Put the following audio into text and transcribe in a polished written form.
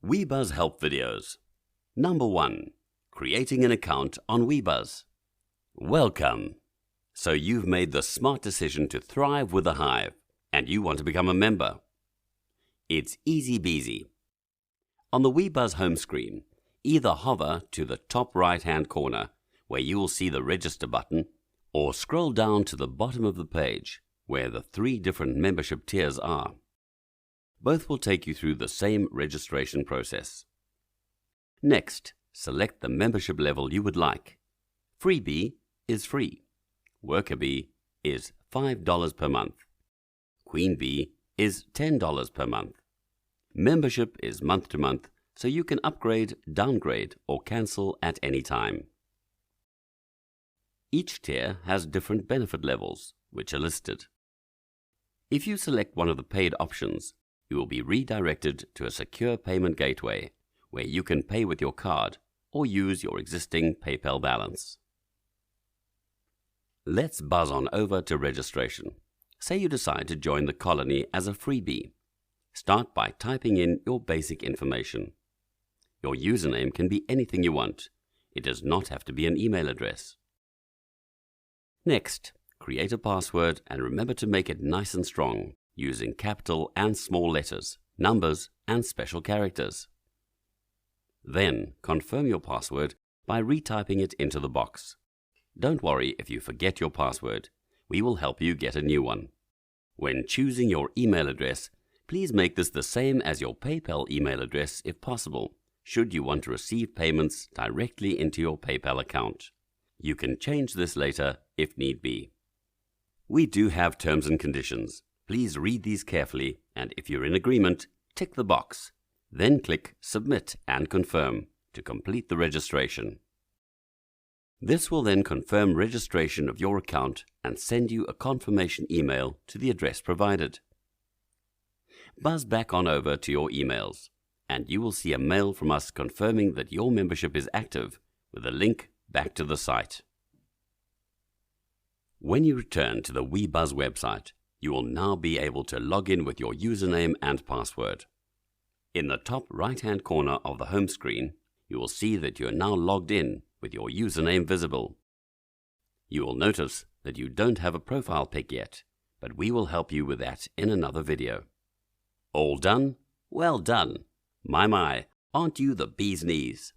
WeBuzz help videos. Number 1. Creating an account on WeBuzz. Welcome! So you've made the smart decision to thrive with the Hive, and you want to become a member. It's easy beasy. On the WeBuzz home screen, either hover to the top right-hand corner where you will see the register button, or scroll down to the bottom of the page where the 3 different membership tiers are. Both will take you through the same registration process. Next, select the membership level you would like. Freebie is free. Worker Bee is $5 per month. Queen Bee is $10 per month. Membership is month to month, so you can upgrade, downgrade, or cancel at any time. Each tier has different benefit levels, which are listed. If you select one of the paid options, you will be redirected to a secure payment gateway where you can pay with your card or use your existing PayPal balance. Let's buzz on over to registration. Say you decide to join the colony as a freebie. Start by typing in your basic information. Your username can be anything you want. It does not have to be an email address. Next, create a password and remember to make it nice and strong, using capital and small letters, numbers, and special characters. Then, confirm your password by retyping it into the box. Don't worry if you forget your password. We will help you get a new one. When choosing your email address, please make this the same as your PayPal email address if possible, should you want to receive payments directly into your PayPal account. You can change this later if need be. We do have terms and conditions. Please read these carefully, and if you're in agreement, tick the box. Then click Submit and Confirm to complete the registration. This will then confirm registration of your account and send you a confirmation email to the address provided. Buzz back on over to your emails, and you will see a mail from us confirming that your membership is active with a link back to the site. When you return to the WeBuzz website, you will now be able to log in with your username and password. In the top right-hand corner of the home screen, you will see that you are now logged in with your username visible. You will notice that you don't have a profile pic yet, but we will help you with that in another video. All done? Well done! My, aren't you the bee's knees?